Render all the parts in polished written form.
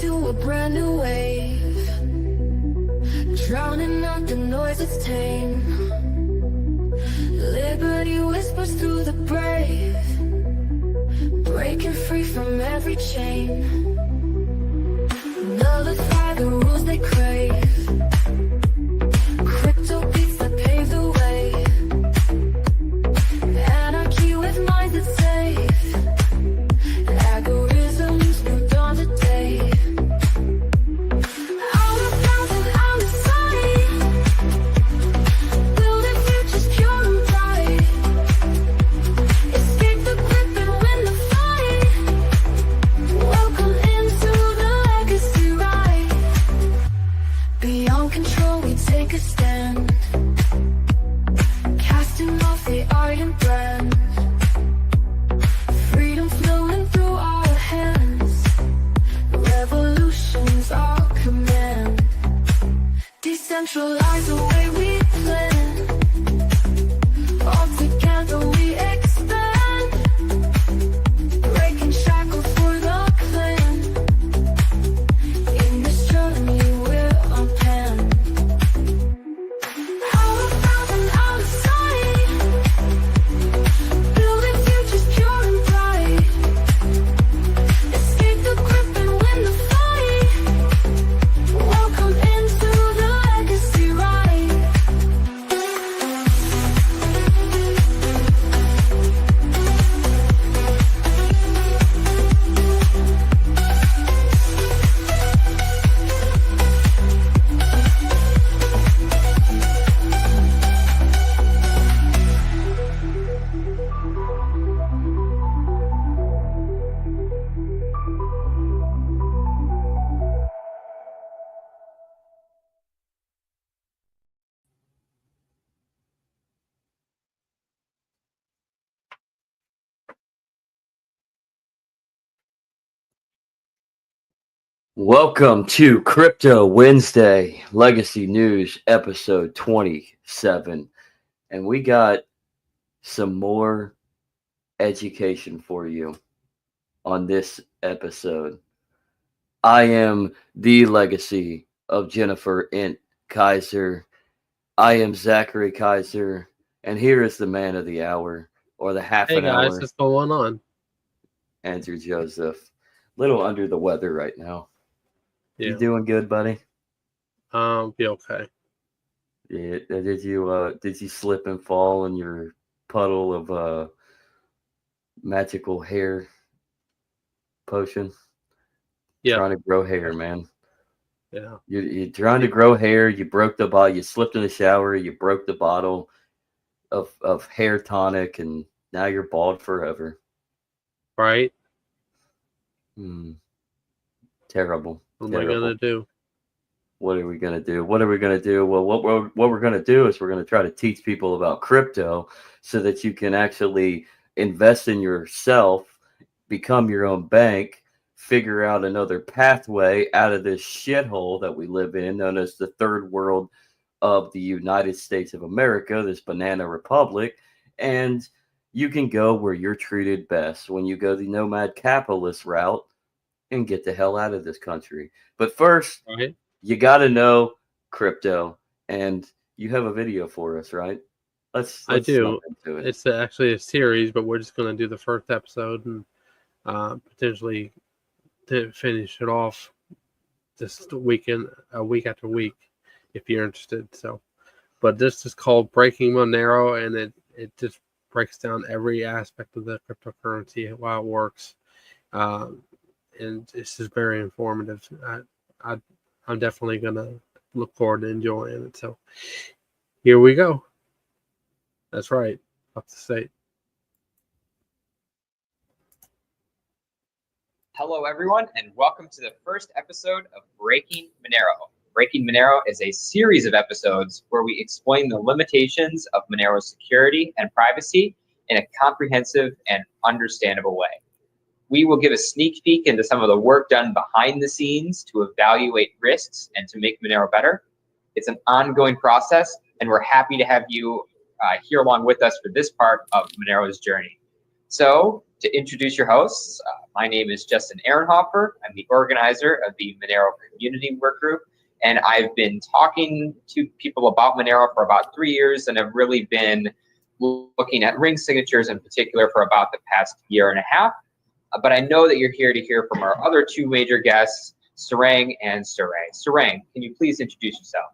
into a brand new wave, drowning out the noise it's tame. Liberty whispers through the brave, breaking free from every chain. Nullify the rules they crave, crypto beats that pave the way. Anarchy with minds that safe, algorithms new dawn today. Out of bounds and out of sight, building futures pure and bright. Escape the grip and win the fight. Welcome into the legacy ride. Beyond control we take a stand, casting off the iron brand. Freedom flowing through our hands, revolution's our command. Decentralize the way we plan, all together we expand. Breaking shackles for the clan, in this journey we're on pan. Out of bounds and out of sight, building futures pure and bright. Escape the grip and win the fight. Welcome into the legacy ride. Welcome to Crypto Wednesday, Legacy News, episode 27. And we got some more education for you on this episode. I am the legacy of Jennifer Int Kaiser. I am Zachary Kaiser, and here is the man of the hour, or the half Hey an guys, hour, what's going on? Andrew Joseph. Little under the weather right now. Yeah, You doing good, buddy? be okay. Yeah, did you slip and fall in your puddle of magical hair potion? Yeah, Trying to grow hair, man. yeah. You're trying to grow hair. You broke the bottle. You slipped in the shower. You broke the bottle of hair tonic, and now you're bald forever. Right? Terrible. What am I gonna do? What are we gonna do? What are we gonna do? Well, what we're gonna do is we're gonna try to teach people about crypto so that you can actually invest in yourself, become your own bank, figure out another pathway out of this shithole that we live in, known as the third world of the United States of America, this banana republic, and you can go where you're treated best when you go the nomad capitalist route and get the hell out of this country. But first, Right? you got to know crypto, and you have a video for us, right? Let's I do. jump into it. It's actually a series, but we're just gonna do the first episode and potentially to finish it off this weekend, a week after week, if you're interested. So, but this is called Breaking Monero, and it just breaks down every aspect of the cryptocurrency, how it works. And it's just very informative. I'm definitely gonna look forward to enjoying it. So here we go. That's right, up to state. Hello, everyone, and welcome to the first episode of Breaking Monero. Breaking Monero is a series of episodes where we explain the limitations of Monero's security and privacy in a comprehensive and understandable way. We will give a sneak peek into some of the work done behind the scenes to evaluate risks and to make Monero better. It's an ongoing process, and we're happy to have you here along with us for this part of Monero's journey. So, to introduce your hosts, My name is Justin Ehrenhofer. I'm the organizer of the Monero Community Work Group, and I've been talking to people about Monero for about 3 years, and have really been looking at ring signatures in particular for about the past year and a half. But I know that you're here to hear from our other two major guests, Sarang and Suray. Sarang, can you please introduce yourself?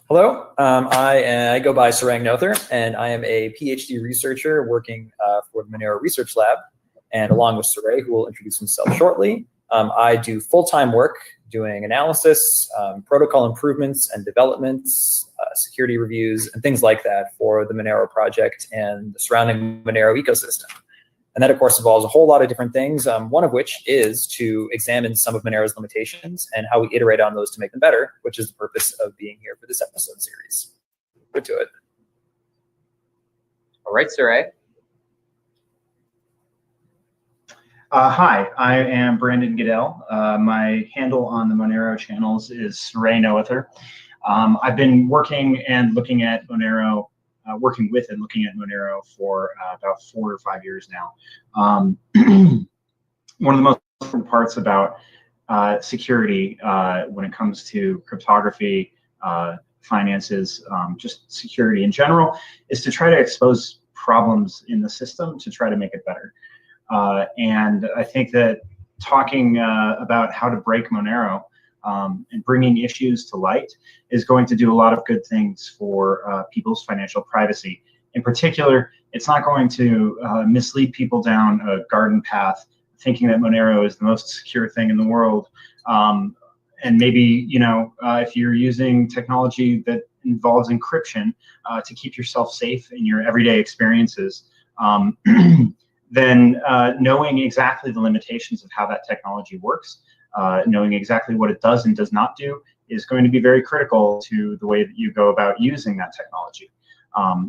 Hello, I go by Sarang Nother, and I am a PhD researcher working for the Monero Research Lab, and along with Suray, who will introduce himself shortly. I do full-time work doing analysis, protocol improvements and developments, security reviews, and things like that for the Monero project and the surrounding Monero ecosystem. And that, of course, involves a whole lot of different things, one of which is to examine some of Monero's limitations and how we iterate on those to make them better, which is the purpose of being here for this episode series. Good to it. All right, Suray. Hi, I am Brandon Goodell. My handle on the Monero channels is Suray Noether. I've been working and looking at Monero, working with and looking at Monero for about 4 or 5 years now. One of the most important parts about security when it comes to cryptography, finances, just security in general, is to try to expose problems in the system to try to make it better. And I think that talking about how to break Monero and bringing issues to light is going to do a lot of good things for people's financial privacy. In particular, it's not going to mislead people down a garden path thinking that Monero is the most secure thing in the world. And maybe, you know, if you're using technology that involves encryption to keep yourself safe in your everyday experiences, then knowing exactly the limitations of how that technology works, knowing exactly what it does and does not do, is going to be very critical to the way that you go about using that technology.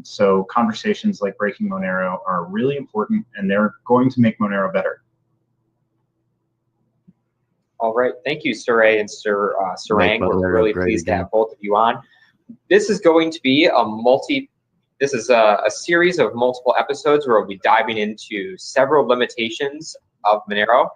So conversations like breaking Monero are really important, and they're going to make Monero better. All right, thank you, Suray and Sarang. We're really pleased to have both of you on. This is going to be a series of multiple episodes where we'll be diving into several limitations of Monero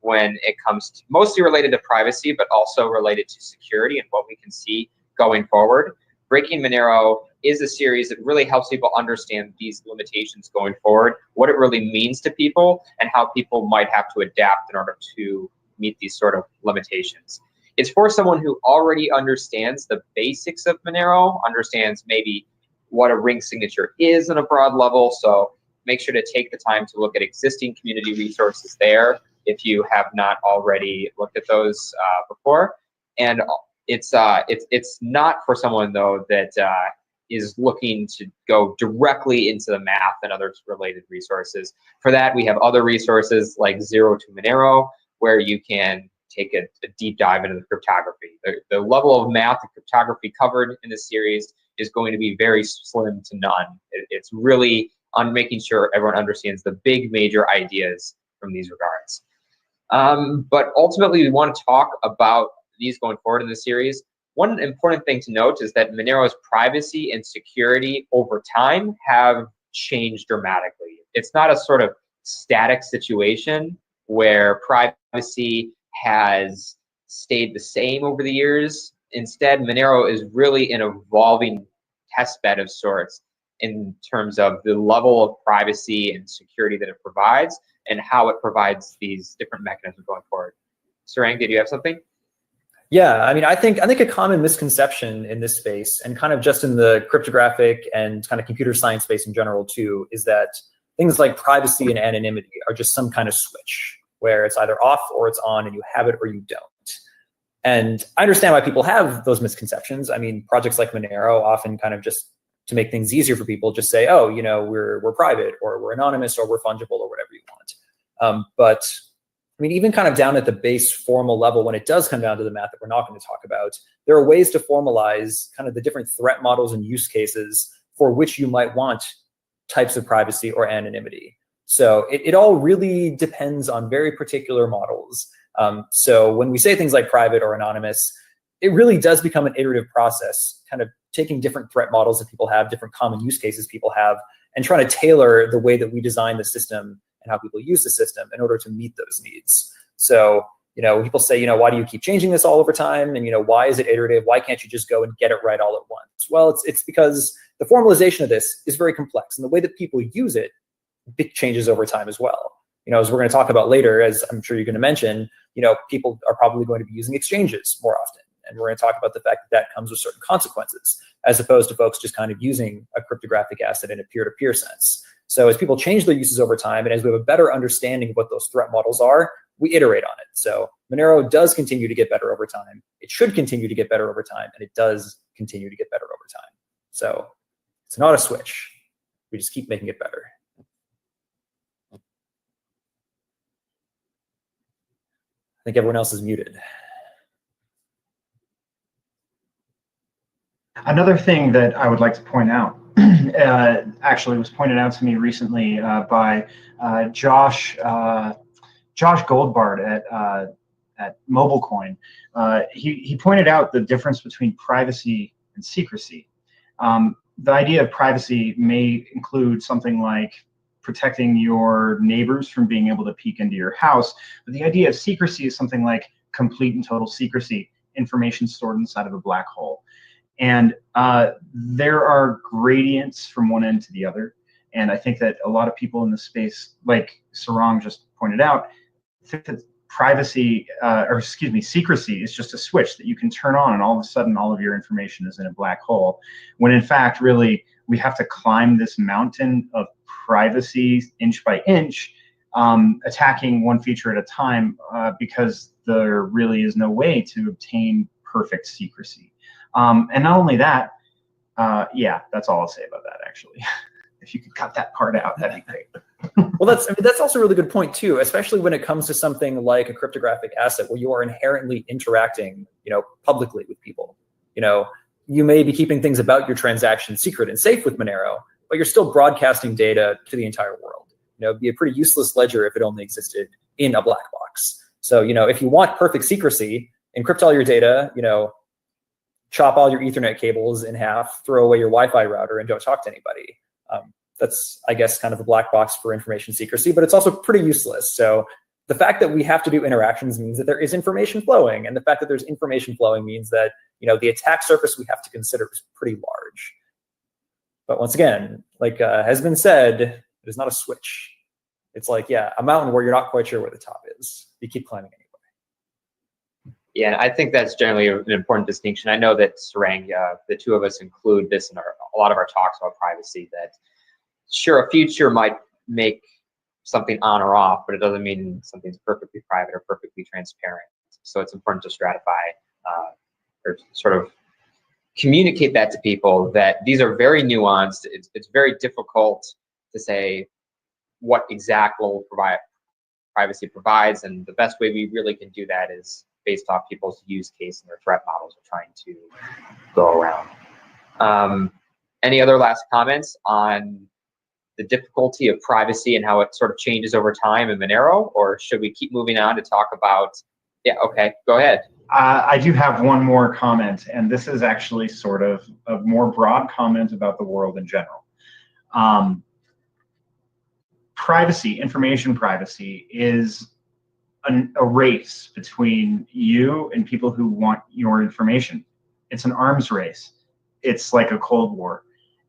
when it comes to mostly related to privacy, but also related to security and what we can see going forward. Breaking Monero is a series that really helps people understand these limitations going forward, what it really means to people, and how people might have to adapt in order to meet these sort of limitations. It's for someone who already understands the basics of Monero, understands maybe what a ring signature is on a broad level. So make sure to take the time to look at existing community resources there if you have not already looked at those before. And it's not for someone though that is looking to go directly into the math and other related resources. For that, we have other resources like Zero to Monero, where you can take a deep dive into the cryptography. The level of math and cryptography covered in this series is going to be very slim to none. It's really on making sure everyone understands the big major ideas from these regards. But ultimately, we want to talk about these going forward in the series. One important thing to note is that Monero's privacy and security over time have changed dramatically. It's not a sort of static situation where privacy has stayed the same over the years. Instead, Monero is really an evolving testbed of sorts in terms of the level of privacy and security that it provides and how it provides these different mechanisms going forward. Sarang, did you have something? Yeah, I mean, I think a common misconception in this space, and kind of just in the cryptographic and kind of computer science space in general too, is that things like privacy and anonymity are just some kind of switch where it's either off or it's on and you have it or you don't. And I understand why people have those misconceptions. I mean, projects like Monero often kind of just to make things easier for people just say, oh, you know, we're private or we're anonymous or we're fungible or whatever you want. But I mean, even kind of down at the base formal level, when it does come down to the math that we're not going to talk about, there are ways to formalize kind of the different threat models and use cases for which you might want types of privacy or anonymity. So it all really depends on very particular models. So when we say things like private or anonymous, it really does become an iterative process, kind of taking different threat models that people have, different common use cases people have, and trying to tailor the way that we design the system and how people use the system in order to meet those needs. So, people say, why do you keep changing this all over time? And, why is it iterative? Why can't you just go and get it right all at once? Well, it's because the formalization of this is very complex, and the way that people use it changes over time as well. As we're going to talk about later, as I'm sure you're going to mention, people are probably going to be using exchanges more often. And we're going to talk about the fact that comes with certain consequences, as opposed to folks just kind of using a cryptographic asset in a peer-to-peer sense. So as people change their uses over time, and as we have a better understanding of what those threat models are, we iterate on it. So Monero does continue to get better over time. It should continue to get better over time, and it does continue to get better over time. So it's not a switch. We just keep making it better. I think everyone else is muted. Another thing that I would like to point out, actually was pointed out to me recently by Josh Goldbard at MobileCoin. He pointed out the difference between privacy and secrecy. The idea of privacy may include something like protecting your neighbors from being able to peek into your house, but the idea of secrecy is something like complete and total secrecy, information stored inside of a black hole. And there are gradients from one end to the other. And I think that a lot of people in this space, like Sarang just pointed out, think that secrecy is just a switch that you can turn on, and all of a sudden all of your information is in a black hole. When in fact, really, we have to climb this mountain of privacy inch by inch, attacking one feature at a time, because there really is no way to obtain perfect secrecy. And not only that, yeah, that's all I'll say about that, actually. If you could cut that part out, that'd be great. Well, that's also a really good point too, especially when it comes to something like a cryptographic asset where you are inherently interacting, publicly with people. You may be keeping things about your transaction secret and safe with Monero, but you're still broadcasting data to the entire world. It'd be a pretty useless ledger if it only existed in a black box. So, if you want perfect secrecy, encrypt all your data, chop all your Ethernet cables in half, throw away your Wi-Fi router, and don't talk to anybody. That's, I guess, kind of the black box for information secrecy, but it's also pretty useless. So the fact that we have to do interactions means that there is information flowing, and the fact that there's information flowing means that the attack surface we have to consider is pretty large. But once again, like has been said, it is not a switch. It's like, a mountain where you're not quite sure where the top is. You keep climbing anyway. Yeah, and I think that's generally an important distinction. I know that Sarang, the two of us include this in a lot of our talks about privacy, that sure, a feature might make something on or off, but it doesn't mean something's perfectly private or perfectly transparent. So it's important to stratify or sort of communicate that to people, that these are very nuanced. It's very difficult to say what exact level of privacy provides, and the best way we really can do that is based off people's use case and their threat models we're trying to go around. Any other last comments on the difficulty of privacy and how it sort of changes over time in Monero, or should we keep moving on to talk about, okay, go ahead. I do have one more comment, and this is actually sort of a more broad comment about the world in general. Privacy, information privacy, is a race between you and people who want your information. It's an arms race. It's like a Cold War.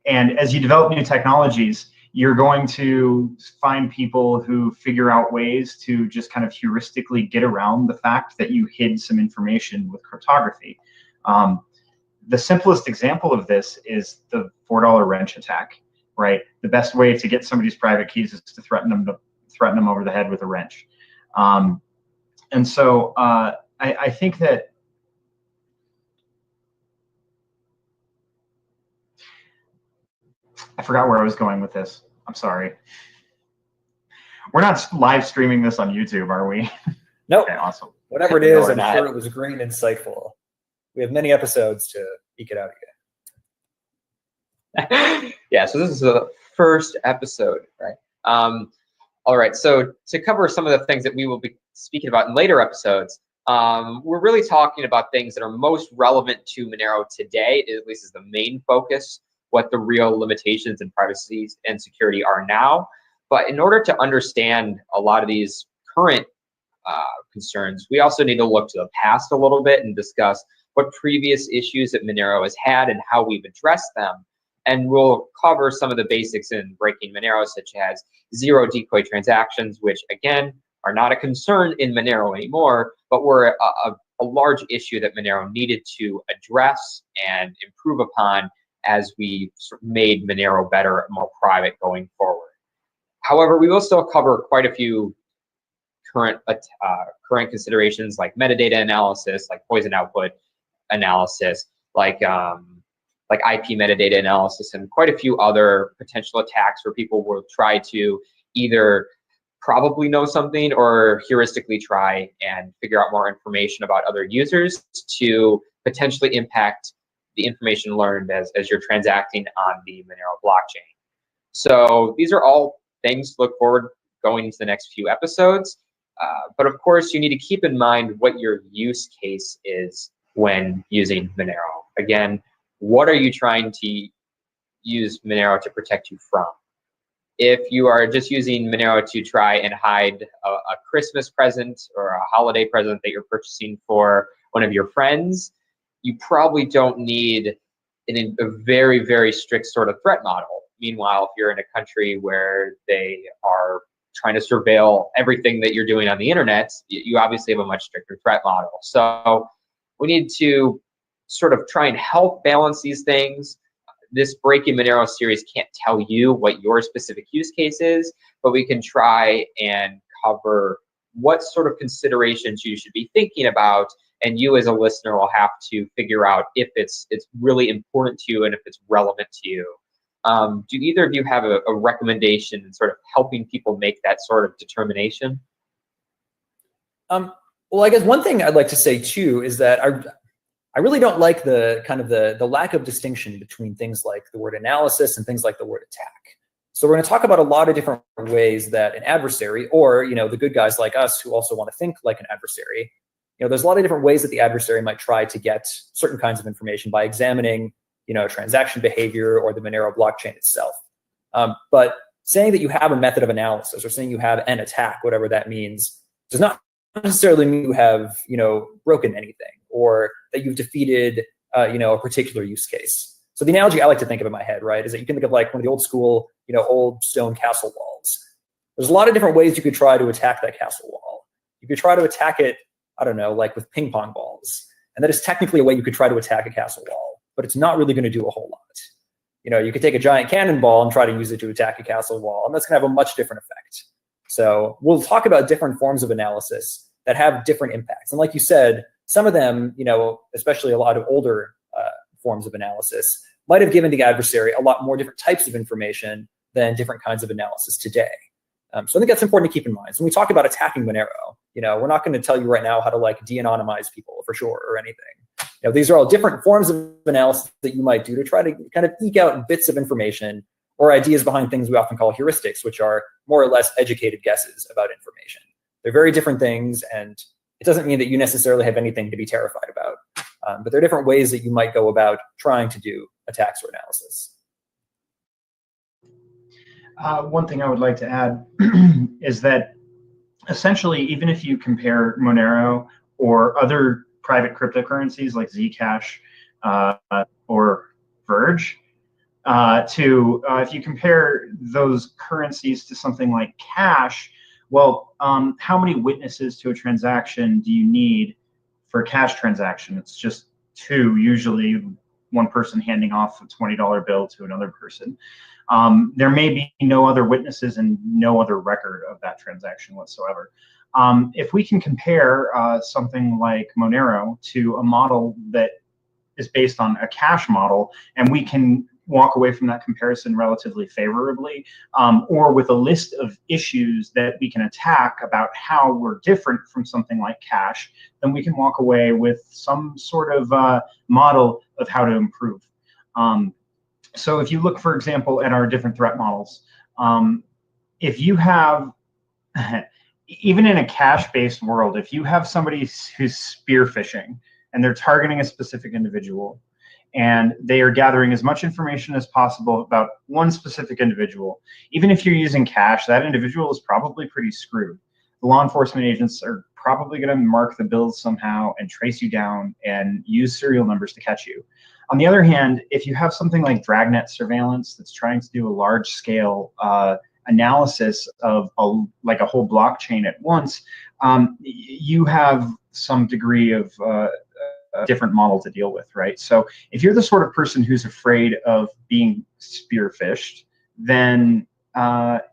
And as you develop new technologies, you're going to find people who figure out ways to just kind of heuristically get around the fact that you hid some information with cryptography. The simplest example of this is the $4 wrench attack, right? The best way to get somebody's private keys is to threaten them over the head with a wrench. And so I think that I forgot where I was going with this. I'm sorry. We're not live streaming this on YouTube, are we? Nope. Okay, awesome. Whatever it is, I'm sure it was great and insightful. We have many episodes to eke it out again. Yeah, so this is the first episode, right? All right, so to cover some of the things that we will be speaking about in later episodes, we're really talking about things that are most relevant to Monero today, at least is the main focus, what the real limitations in privacy and security are now. But in order to understand a lot of these current concerns, we also need to look to the past a little bit and discuss what previous issues that Monero has had and how we've addressed them. And we'll cover some of the basics in breaking Monero, such as zero decoy transactions, which again are not a concern in Monero anymore, but were a large issue that Monero needed to address and improve upon as we sort of made Monero better and more private going forward. However, we will still cover quite a few current considerations like metadata analysis, like poison output analysis, like IP metadata analysis, and quite a few other potential attacks where people will try to either probably know something or heuristically try and figure out more information about other users to potentially impact the information learned as you're transacting on the Monero blockchain. So these are all things to look forward going into the next few episodes. But of course, you need to keep in mind what your use case is when using Monero. Again, what are you trying to use Monero to protect you from? If you are just using Monero to try and hide a Christmas present or a holiday present that you're purchasing for one of your friends, you probably don't need a very, very strict sort of threat model. Meanwhile, if you're in a country where they are trying to surveil everything that you're doing on the internet, you obviously have a much stricter threat model. So we need to sort of try and help balance these things. This Breaking Monero series can't tell you what your specific use case is, but we can try and cover what sort of considerations you should be thinking about, and you as a listener will have to figure out if it's really important to you and if it's relevant to you. Do either of you have a recommendation in sort of helping people make that sort of determination? Well, I guess one thing I'd like to say too is that I really don't like the lack of distinction between things like the word analysis and things like the word attack. So we're going to talk about a lot of different ways that an adversary, or the good guys like us who also want to think like an adversary, there's a lot of different ways that the adversary might try to get certain kinds of information by examining transaction behavior or the Monero blockchain itself. But saying that you have a method of analysis or saying you have an attack, whatever that means, does not necessarily mean you have broken anything or that you've defeated a particular use case. So the analogy I like to think of in my head, right, is that you can think of like one of the old school old stone castle walls. There's a lot of different ways you could try to attack that castle wall. You could try to attack it, I don't know, like with ping pong balls, and that is technically a way you could try to attack a castle wall, but it's not really going to do a whole lot. You could take a giant cannonball and try to use it to attack a castle wall, and that's going to have a much different effect. So we'll talk about different forms of analysis that have different impacts. And like you said, some of them, especially a lot of older forms of analysis, might have given the adversary a lot more different types of information than different kinds of analysis today. So I think that's important to keep in mind. So when we talk about attacking Monero, we're not going to tell you right now how to like de-anonymize people for sure or anything. These are all different forms of analysis that you might do to try to kind of eke out bits of information or ideas behind things we often call heuristics, which are more or less educated guesses about information. They're very different things, and it doesn't mean that you necessarily have anything to be terrified about. But there are different ways that you might go about trying to do attacks or analysis. One thing I would like to add is that essentially, even if you compare Monero or other private cryptocurrencies like Zcash or Verge if you compare those currencies to something like cash, well, how many witnesses to a transaction do you need for a cash transaction? It's just two, usually one person handing off a $20 bill to another person. There may be no other witnesses and no other record of that transaction whatsoever. If we can compare something like Monero to a model that is based on a cash model, and we can walk away from that comparison relatively favorably, or with a list of issues that we can attack about how we're different from something like cash, then we can walk away with some sort of model of how to improve. So if you look, for example, at our different threat models, if you have, even in a cash-based world, if you have somebody who's spear phishing and they're targeting a specific individual, and they are gathering as much information as possible about one specific individual. Even if you're using cash, that individual is probably pretty screwed. The law enforcement agents are probably going to mark the bills somehow and trace you down and use serial numbers to catch you. On the other hand, if you have something like dragnet surveillance that's trying to do a large-scale analysis of like a whole blockchain at once, you have some degree of a different model to deal with, right? So if you're the sort of person who's afraid of being spearphished, then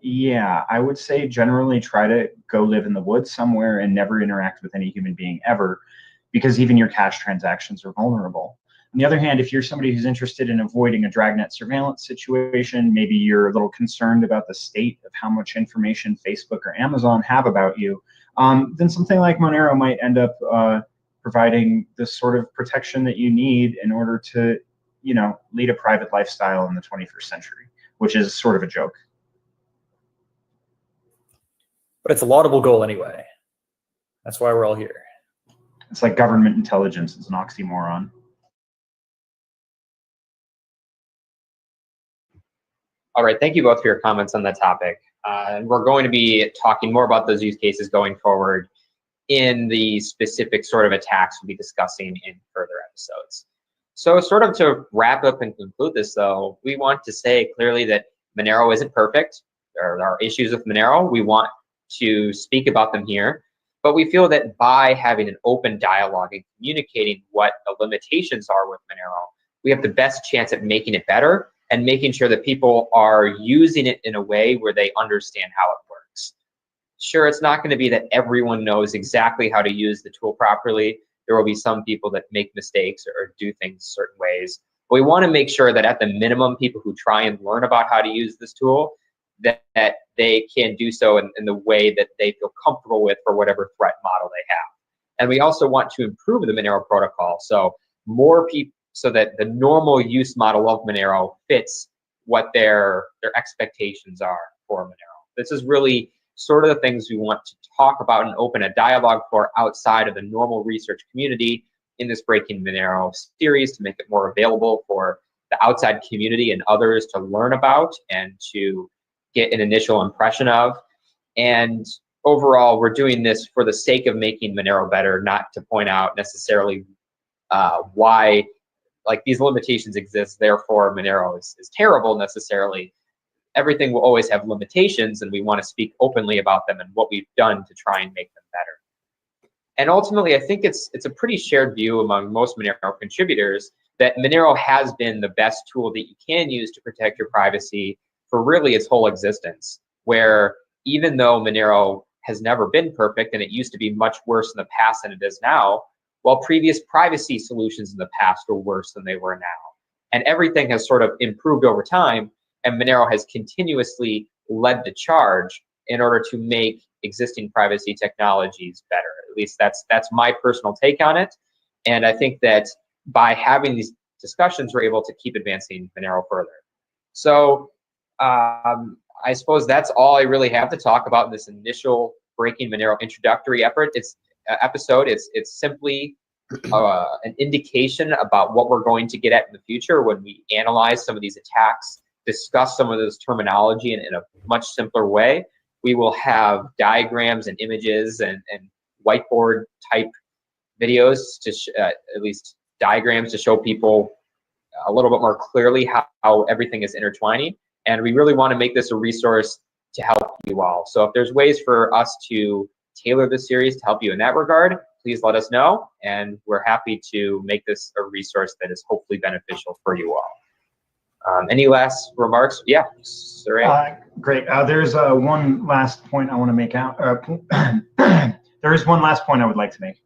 yeah, I would say generally try to go live in the woods somewhere and never interact with any human being ever, because even your cash transactions are vulnerable. On the other hand, if you're somebody who's interested in avoiding a dragnet surveillance situation, maybe you're a little concerned about the state of how much information Facebook or Amazon have about you, then something like Monero might end up providing the sort of protection that you need in order to, you know, lead a private lifestyle in the 21st century, which is sort of a joke. But it's a laudable goal anyway. That's why we're all here. It's like government intelligence is an oxymoron. All right, thank you both for your comments on that topic. And we're going to be talking more about those use cases going forward in the specific sort of attacks we'll be discussing in further episodes. So sort of to wrap up and conclude this though, we want to say clearly that Monero isn't perfect. There are issues with Monero. We want to speak about them here, but we feel that by having an open dialogue and communicating what the limitations are with Monero, we have the best chance at making it better and making sure that people are using it in a way where they understand how it works. Sure, it's not going to be that everyone knows exactly how to use the tool properly. There will be some people that make mistakes or do things certain ways. But we want to make sure that at the minimum, people who try and learn about how to use this tool, that they can do so in the way that they feel comfortable with for whatever threat model they have. And we also want to improve the Monero protocol so more people, so that the normal use model of Monero fits what their expectations are for Monero. This is really sort of the things we want to talk about and open a dialogue for outside of the normal research community in this Breaking Monero series to make it more available for the outside community and others to learn about and to get an initial impression of. And overall, we're doing this for the sake of making Monero better, not to point out necessarily why like these limitations exist, therefore Monero is terrible necessarily. Everything will always have limitations, and we want to speak openly about them and what we've done to try and make them better. And ultimately, I think it's a pretty shared view among most Monero contributors that Monero has been the best tool that you can use to protect your privacy for really its whole existence, where even though Monero has never been perfect and it used to be much worse in the past than it is now, while previous privacy solutions in the past were worse than they were now. And everything has sort of improved over time, and Monero has continuously led the charge in order to make existing privacy technologies better. At least that's my personal take on it. And I think that by having these discussions, we're able to keep advancing Monero further. So I suppose that's all I really have to talk about in this initial Breaking Monero introductory episode. It's simply an indication about what we're going to get at in the future when we analyze some of these attacks, discuss some of this terminology in a much simpler way. We will have diagrams and images and whiteboard type videos to at least diagrams to show people a little bit more clearly how everything is intertwining. And we really want to make this a resource to help you all. So if there's ways for us to tailor this series to help you in that regard, please let us know. And we're happy to make this a resource that is hopefully beneficial for you all. Any last remarks? Yeah, Saray. Great. There's one last point I want to make out. There is one last point I would like to make.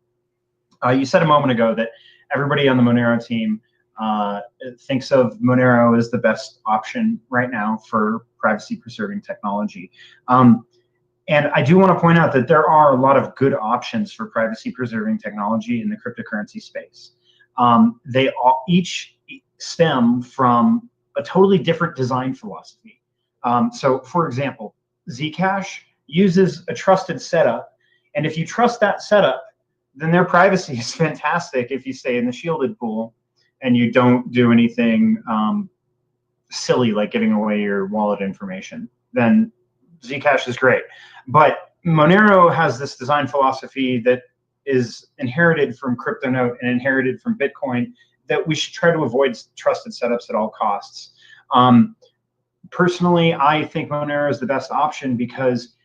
You said a moment ago that everybody on the Monero team thinks of Monero as the best option right now for privacy-preserving technology. And I do want to point out that there are a lot of good options for privacy-preserving technology in the cryptocurrency space. They all, each stem from a totally different design philosophy. So, for example, Zcash uses a trusted setup, and if you trust that setup, then their privacy is fantastic if you stay in the shielded pool. and you don't do anything silly like giving away your wallet information, then Zcash is great. But Monero has this design philosophy that is inherited from CryptoNote and inherited from Bitcoin, that we should try to avoid trusted setups at all costs. Personally, I think Monero is the best option because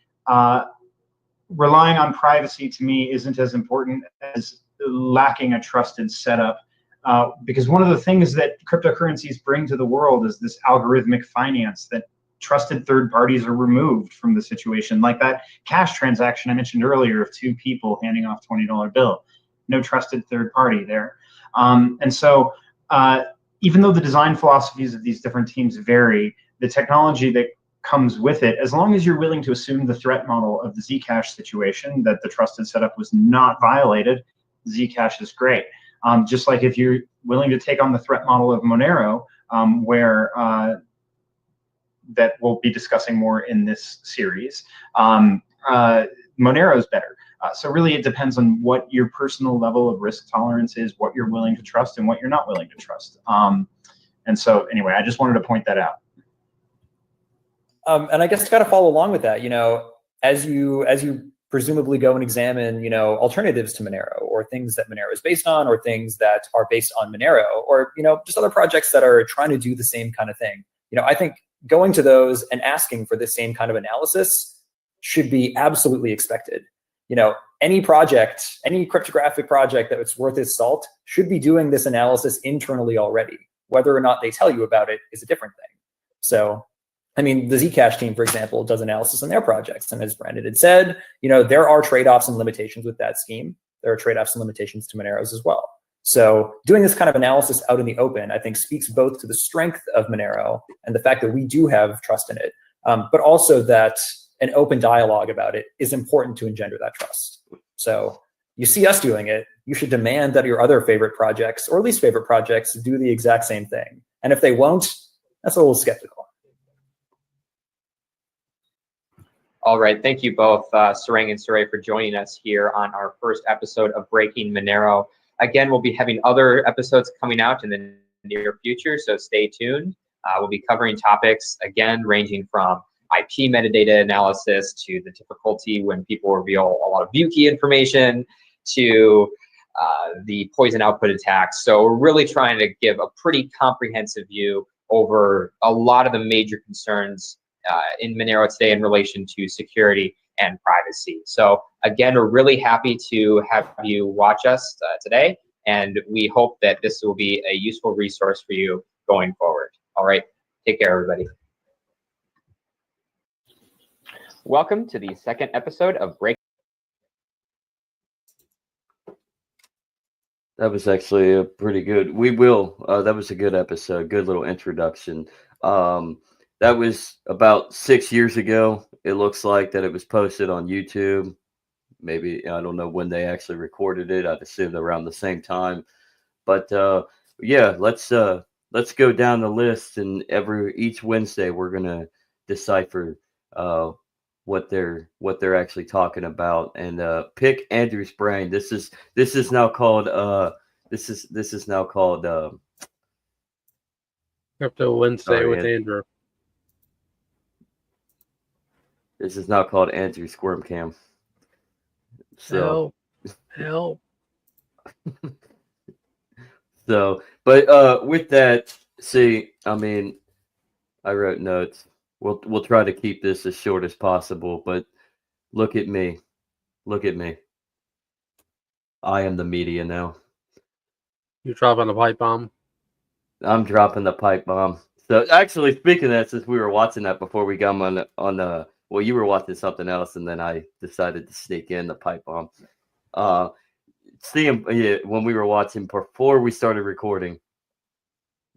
relying on privacy to me isn't as important as lacking a trusted setup. Because one of the things that cryptocurrencies bring to the world is this algorithmic finance, that trusted third parties are removed from the situation. Like that cash transaction I mentioned earlier of two people handing off $20 bill. No trusted third party there. And so even though the design philosophies of these different teams vary, the technology that comes with it, as long as you're willing to assume the threat model of the Zcash situation, that the trusted setup was not violated, Zcash is great. Just like if you're willing to take on the threat model of Monero, where that we'll be discussing more in this series, Monero is better. So really it depends on what your personal level of risk tolerance is, what you're willing to trust and what you're not willing to trust. And so anyway, I just wanted to point that out. And I guess it's got to follow along with that, as you presumably go and examine, alternatives to Monero, or things that Monero is based on, or things that are based on Monero, or, just other projects that are trying to do the same kind of thing. I think going to those and asking for the same kind of analysis should be absolutely expected. Any project, any cryptographic project that's worth its salt should be doing this analysis internally already. Whether or not they tell you about it is a different thing. So, the Zcash team, for example, does analysis on their projects. And as Brandon had said, there are trade-offs and limitations with that scheme. There are trade-offs and limitations to Monero's as well. So doing this kind of analysis out in the open, I think, speaks both to the strength of Monero and the fact that we do have trust in it, but also that an open dialogue about it is important to engender that trust. So you see us doing it, you should demand that your other favorite projects or least favorite projects do the exact same thing. And if they won't, that's a little skeptical. All right, thank you both, Sarang and Suray, for joining us here on our first episode of Breaking Monero. Again, we'll be having other episodes coming out in the near future, so stay tuned. We'll be covering topics, again, ranging from IP metadata analysis to the difficulty when people reveal a lot of view key information to the poison output attacks. So we're really trying to give a pretty comprehensive view over a lot of the major concerns in Monero today in relation to security and privacy. So again, we're really happy to have you watch us today, and we hope that this will be a useful resource for you going forward. All right, take care, everybody. Welcome to the second episode of Break. That was actually a pretty good. That was a good episode. Good little introduction. That was about 6 years ago. It looks like that it was posted on YouTube. Maybe, I don't know when they actually recorded it. I'd assume around the same time. But yeah, let's go down the list, and each Wednesday we're gonna decipher what they're actually talking about, and pick Andrew's brain. This is now called Crypto Wednesday with Andrew. This is now called Andrew Squirm Cam. So Help. So, but with that, see, I wrote notes. We'll try to keep this as short as possible, but look at me. Look at me. I am the media now. You dropping the pipe bomb? I'm dropping the pipe bomb. So actually, speaking of that, since we were watching that before we got on the well, you were watching something else, and then I decided to sneak in the pipe bomb. When we were watching before we started recording,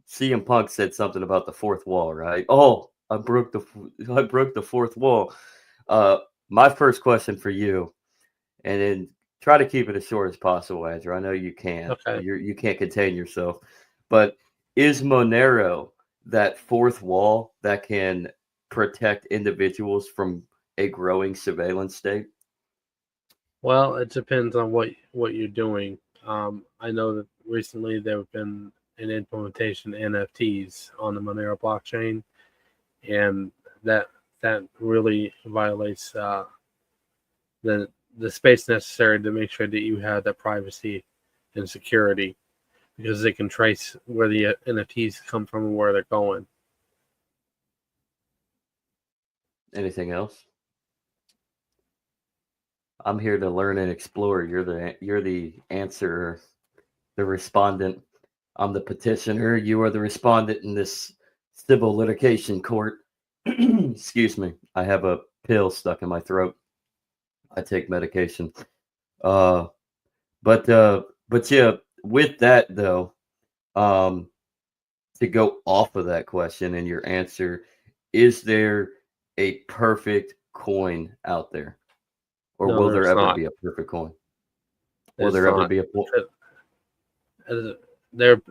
CM Punk said something about the fourth wall, right? Oh, I broke the fourth wall. My first question for you, and then try to keep it as short as possible, Andrew. I know you can. Okay. You can't contain yourself, but is Monero that fourth wall that can protect individuals from a growing surveillance state? Well, it depends on what you're doing. I know that recently there have been and implementation NFTs on the Monero blockchain, and that really violates the space necessary to make sure that you have that privacy and security, because they can trace where the NFTs come from and where they're going. Anything else? I'm here to learn and explore. You're the answerer, the respondent. I'm the petitioner. You are the respondent in this civil litigation court. Excuse me. I have a pill stuck in my throat. I take medication. But yeah, with that though, to go off of that question and your answer, is there a perfect coin out there? Or No, will there there's ever not. be a perfect coin? Will There's there ever not. be a They're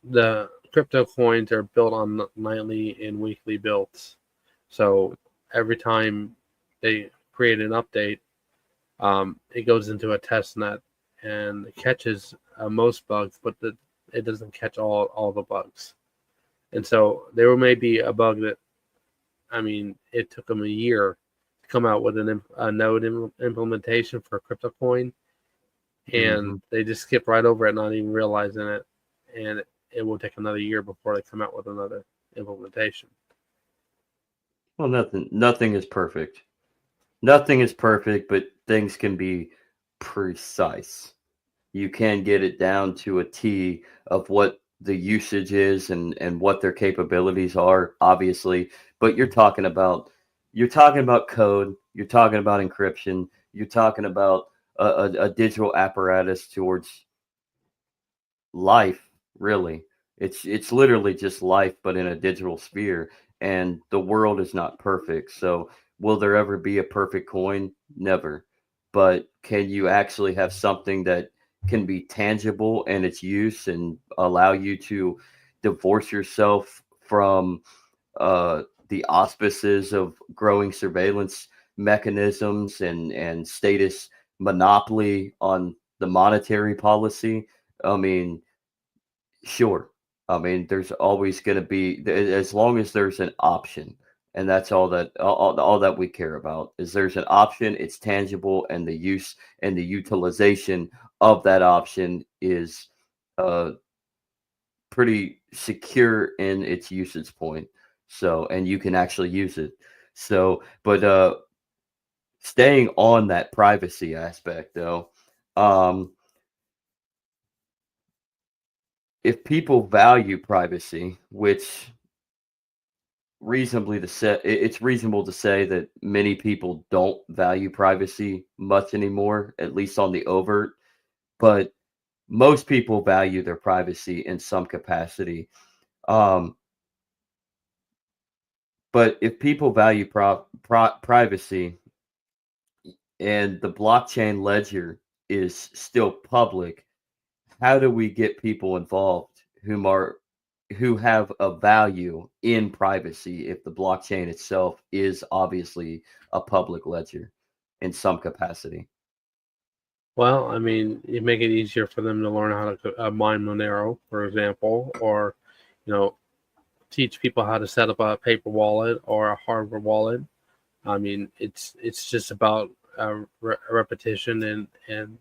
the crypto coins are built on nightly and weekly builds. So every time they create an update, it goes into a test net and it catches most bugs, but it doesn't catch all the bugs. And so there may be a bug that, I mean, it took them a year to come out with a node implementation for a crypto coin, and they just skip right over it, not even realizing it, and it will take another year before they come out with another implementation. Well, nothing is perfect. Nothing is perfect, but things can be precise. You can get it down to a T of what the usage is and what their capabilities are, obviously. But you're talking about code, you're talking about encryption, you're talking about a digital apparatus towards life, really. It's literally just life, but in a digital sphere. And the world is not perfect. So will there ever be a perfect coin? Never. But can you actually have something that can be tangible in its use and allow you to divorce yourself from the auspices of growing surveillance mechanisms and status monopoly on the monetary policy? I mean, sure. I mean, there's always going to be, as long as there's an option, and that's all that we care about is there's an option, it's tangible, and the use and the utilization of that option is pretty secure in its usage point. So, and you can actually use it. So, but staying on that privacy aspect though, if people value privacy, which it's reasonable to say that many people don't value privacy much anymore, at least on the overt, but most people value their privacy in some capacity. Um, but if people value privacy and the blockchain ledger is still public, how do we get people involved who have a value in privacy if the blockchain itself is obviously a public ledger in some capacity? Well, I mean, you make it easier for them to learn how to mine Monero, for example, or teach people how to set up a paper wallet or a hardware wallet. I mean, it's just about repetition and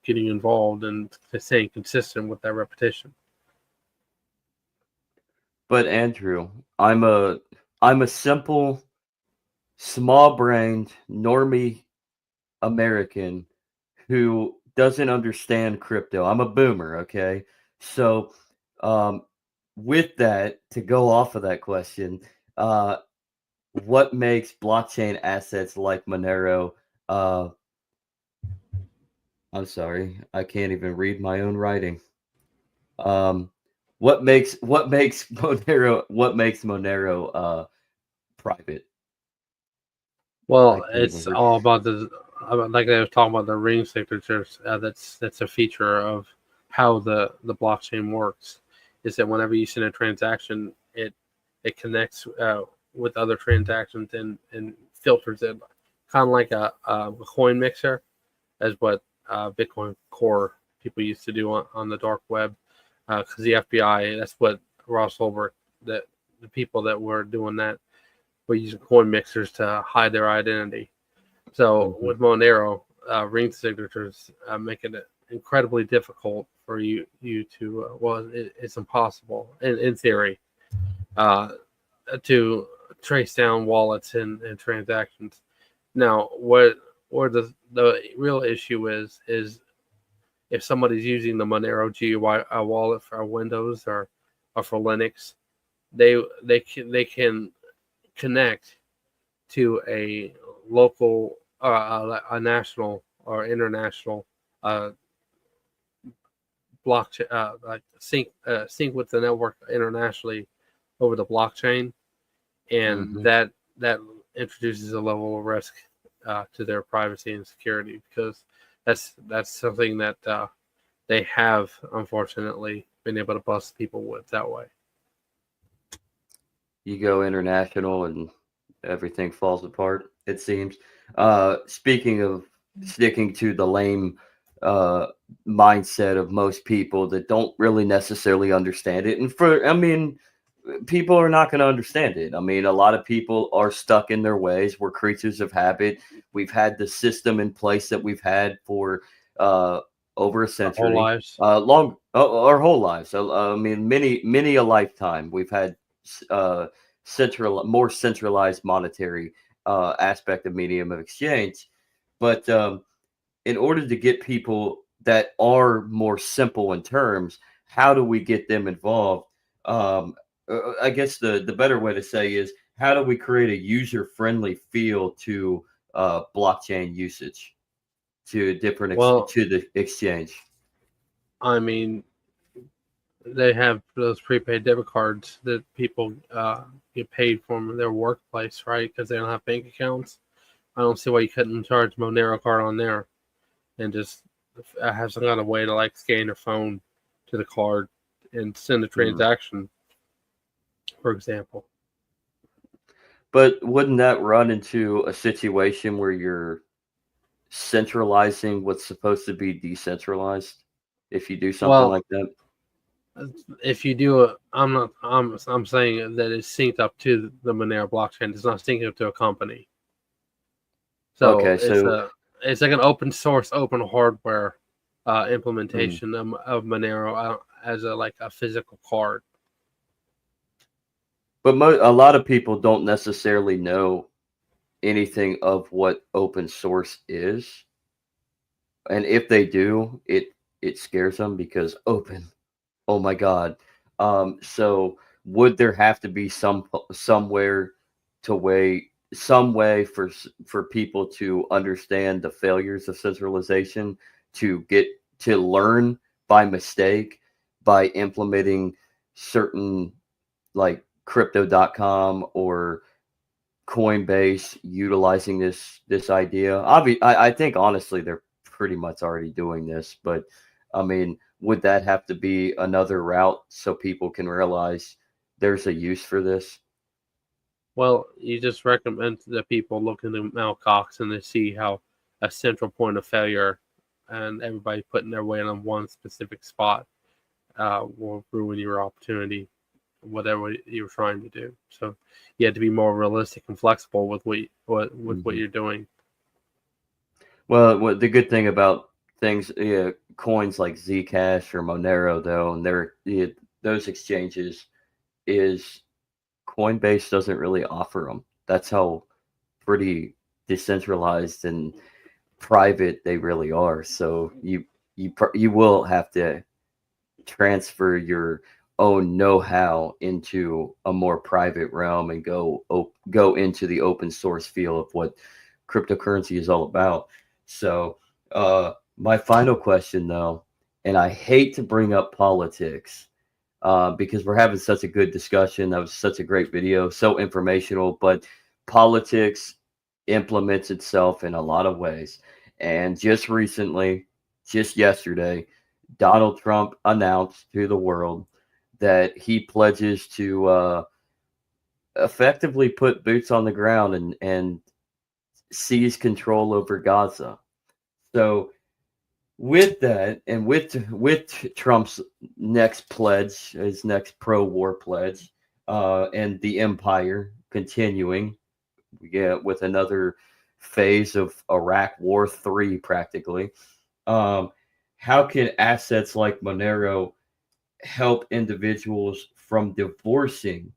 getting involved and staying consistent with that repetition. But Andrew, I'm a simple, small-brained, normie American who doesn't understand crypto. I'm a boomer, okay? So, with that, to go off of that question, what makes blockchain assets like Monero? I'm sorry, I can't even read my own writing. What makes Monero private? I Well, can't even it's read. all about like I was talking about the ring signatures. That's a feature of how the blockchain works. Is that whenever you send a transaction, it connects with other transactions and filters it, kind of like a coin mixer, as what Bitcoin Core people used to do on the dark web. because the FBI, that's what Ross Ulbricht, that the people that were doing that were using coin mixers to hide their identity. So with Monero, ring signatures make it incredibly difficult for you to it's impossible in theory to trace down wallets and transactions. Now, where the real issue is if somebody's using the Monero GUI wallet for Windows or for Linux, they can connect to a local, a national or international blockchain, like sync with the network internationally over the blockchain, and that introduces a level of risk to their privacy and security, because that's something that they have unfortunately been able to bust people with that way. You go international and everything falls apart, it seems. Speaking of sticking to the lame mindset of most people that don't really necessarily understand it, and people are not going to understand it. I mean, a lot of people are stuck in their ways. We're creatures of habit. We've had the system in place that we've had for over a century, Our whole lives. Our whole lives. I mean, many a lifetime. We've had more centralized monetary aspect of medium of exchange. But in order to get people that are more simple in terms, how do we get them involved? I guess the better way to say is, how do we create a user-friendly feel to blockchain usage, to to the exchange? I mean, they have those prepaid debit cards that people get paid from their workplace, right? Because they don't have bank accounts. I don't see why you couldn't charge Monero card on there and just have some kind of way to like scan your phone to the card and send a transaction, for example. But wouldn't that run into a situation where you're centralizing what's supposed to be decentralized if you do something like that? If you do it, I'm saying that it's synced up to the Monero blockchain. It's not synced up to a company. So Okay, it's like an open source, open hardware implementation of Monero as a physical card. But a lot of people don't necessarily know anything of what open source is, and if they do, it scares them because open. Oh my God! So would there have to be some way for people to understand the failures of centralization, to get to learn by mistake, by implementing certain, like crypto.com or Coinbase utilizing this idea? I think honestly they're pretty much already doing this, but I mean, would that have to be another route so people can realize there's a use for this? Well, you just recommend that people look into Mt. Gox and they see how a central point of failure and everybody putting their weight on one specific spot will ruin your opportunity, whatever you're trying to do. So you have to be more realistic and flexible with what you're doing. Well, the good thing about coins like Zcash or Monero, though, and those exchanges, is Coinbase doesn't really offer them. That's how pretty decentralized and private they really are. So you will have to transfer your own know-how into a more private realm and go into the open source feel of what cryptocurrency is all about. So my final question, though, and I hate to bring up politics because we're having such a good discussion. That was such a great video, so informational, but politics implements itself in a lot of ways. And just yesterday, Donald Trump announced to the world that he pledges to effectively put boots on the ground and seize control over Gaza. So with that, and with Trump's next pledge, his next pro-war pledge, and the empire continuing, we get with another phase of Iraq War 3 practically. How can assets like Monero help individuals from divorcing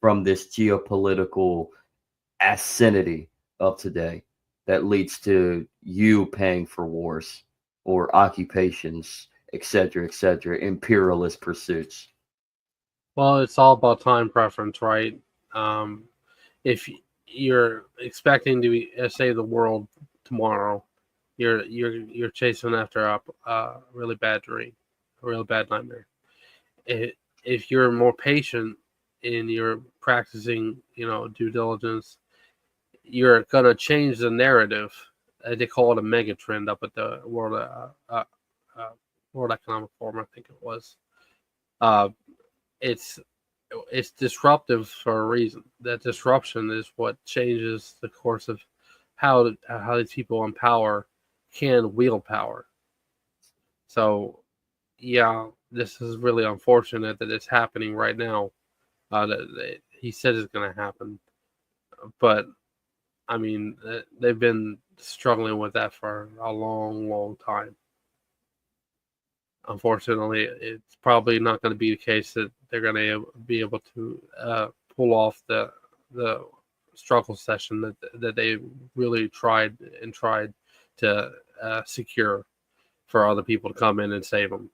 from this geopolitical acidity of today that leads to you paying for wars or occupations, etc., imperialist pursuits? Well, it's all about time preference, right? Um, if you're expecting to save the world tomorrow, you're chasing after a really bad dream, a really bad nightmare. If you're more patient and you're practicing, due diligence, you're gonna change the narrative. They call it a mega trend up at the uh, World Economic Forum, I think it was. Uh, it's it's disruptive for a reason. That disruption is what changes the course of how these people in power can wield power. So, yeah, this is really unfortunate that it's happening right now. That he said it's going to happen, but I mean, they've been struggling with that for a long, long time. Unfortunately, it's probably not going to be the case that they're going to be able to pull off the struggle session that they really tried to secure for other people to come in and save them.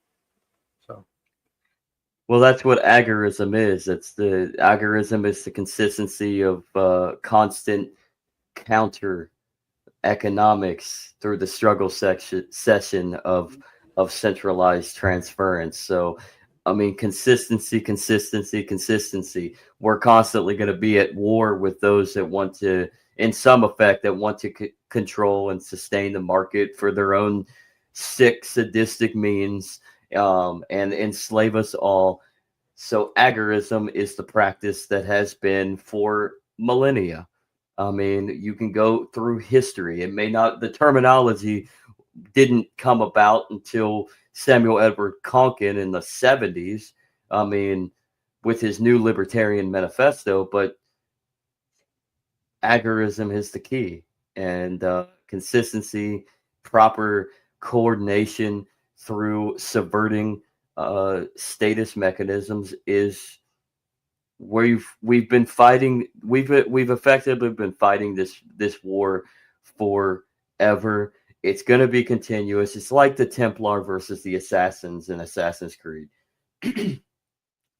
So, Well, that's what agorism is. Agorism is the consistency of constant counter economics through the struggle session of centralized transference. So, I mean, consistency. We're constantly going to be at war with those that want to, in some effect, that want to control and sustain the market for their own sick, sadistic means, and enslave us all. So, agorism is the practice that has been for millennia. I mean, you can go through history. It may not, the terminology didn't come about until Samuel Edward Konkin in the 70s. I mean, with his new libertarian manifesto, but agorism is the key. And consistency, proper coordination through subverting status mechanisms is where we've been fighting. We've effectively been fighting this war forever. It's going to be continuous. It's like the Templar versus the Assassins in Assassin's Creed.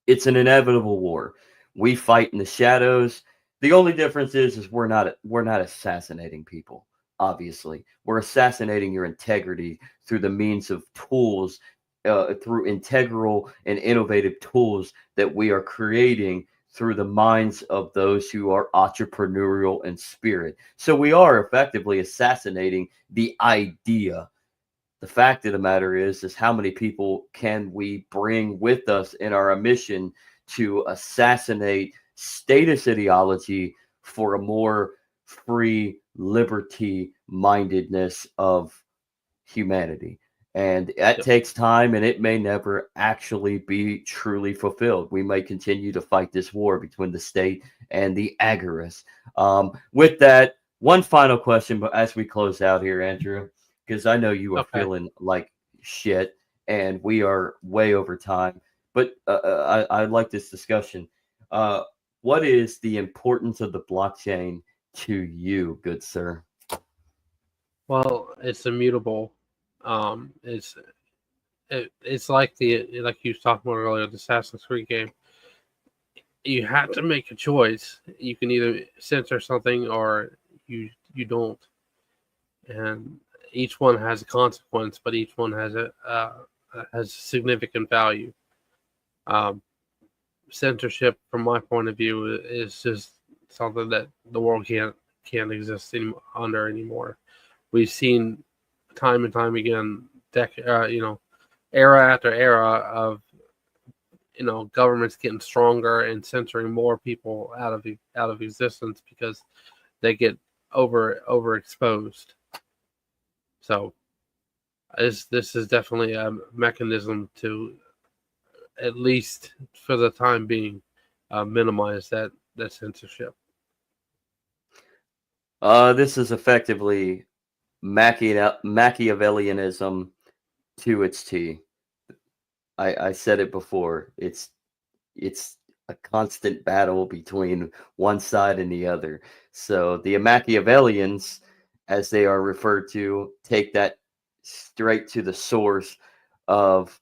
It's an inevitable war. We fight in the shadows. The only difference is we're not assassinating people. Obviously, we're assassinating your integrity through the means of tools, through integral and innovative tools that we are creating through the minds of those who are entrepreneurial in spirit. So we are effectively assassinating the idea. The fact of the matter is how many people can we bring with us in our mission to assassinate status ideology for a more free liberty mindedness of humanity? And that takes time, and it may never actually be truly fulfilled. We may continue to fight this war between the state and the agorists. With that, one final question, but as we close out here, Andrew, because I know you are feeling like shit, and we are way over time. But I like this discussion. What is the importance of the blockchain to you, good sir? well, it's immutable. It's like like you was talking about earlier, the Assassin's Creed game. You have to make a choice. You can either censor something or you don't, and each one has a consequence, but each one has significant value. Censorship, from my point of view, is just something that the world can't exist under anymore. We've seen time and time again, era after era of governments getting stronger and censoring more people out of existence because they get overexposed. So This is definitely a mechanism to, at least for the time being, minimize that censorship. This is effectively Machiavellianism to its T. I said it before. It's a constant battle between one side and the other. So the Machiavellians, as they are referred to, take that straight to the source of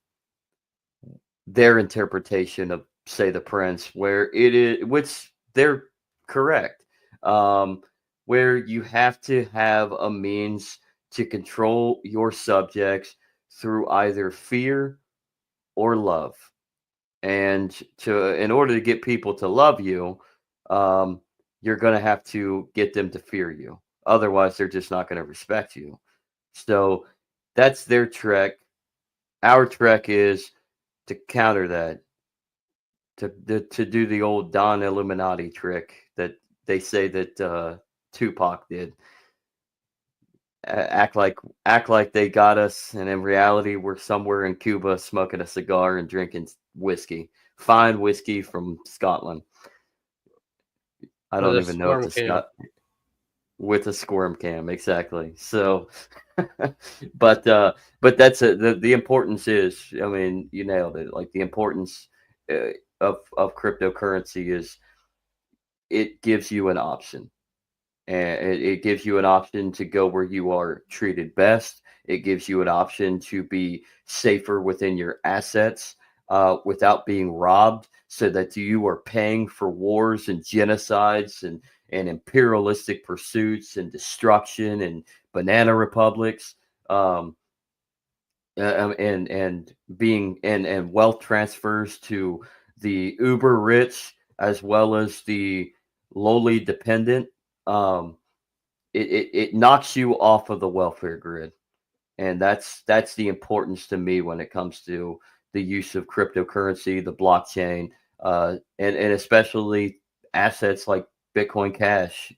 their interpretation of, say, the Prince, where it is, which they're correct, where you have to have a means to control your subjects through either fear or love. And in order to get people to love you, you're going to have to get them to fear you. Otherwise, they're just not going to respect you. So that's their trek. Our trek is to counter that, to do the old Don Illuminati trick that they say that Tupac did. Act like they got us, and in reality, we're somewhere in Cuba smoking a cigar and drinking whiskey, fine whiskey from Scotland. I don't even know if it's with a squirm cam, exactly. So, but that's the importance is. I mean, you nailed it. Like the importance of cryptocurrency is it gives you an option. And it gives you an option to go where you are treated best. It gives you an option to be safer within your assets without being robbed, so that you are paying for wars and genocides and imperialistic pursuits and destruction and banana republics, and being and wealth transfers to the uber rich as well as the lowly dependent. It knocks you off of the welfare grid, and that's the importance to me when it comes to the use of cryptocurrency, the blockchain, and especially assets like Bitcoin Cash,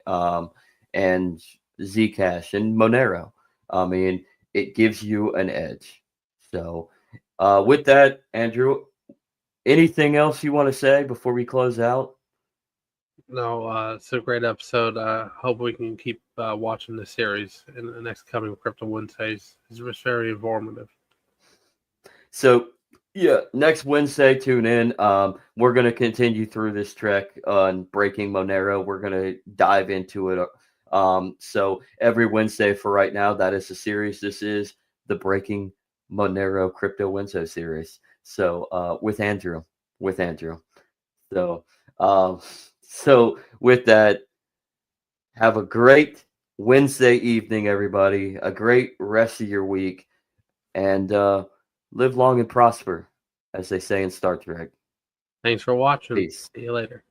and Zcash and Monero. I mean, it gives you an edge. So, with that, Andrew, anything else you want to say before we close out? No, it's a great episode. Hope we can keep watching the series in the next coming Crypto Wednesdays. It's just very informative. So, yeah, next Wednesday, tune in. We're going to continue through this trek on breaking Monero. We're going to dive into it. So every Wednesday for right now, that is the series. This is the Breaking Monero Crypto Wednesday series. So with Andrew. So so with that, have a great Wednesday evening, everybody. A great rest of your week, and live long and prosper, as they say in Star Trek. Thanks for watching. Peace. See you later.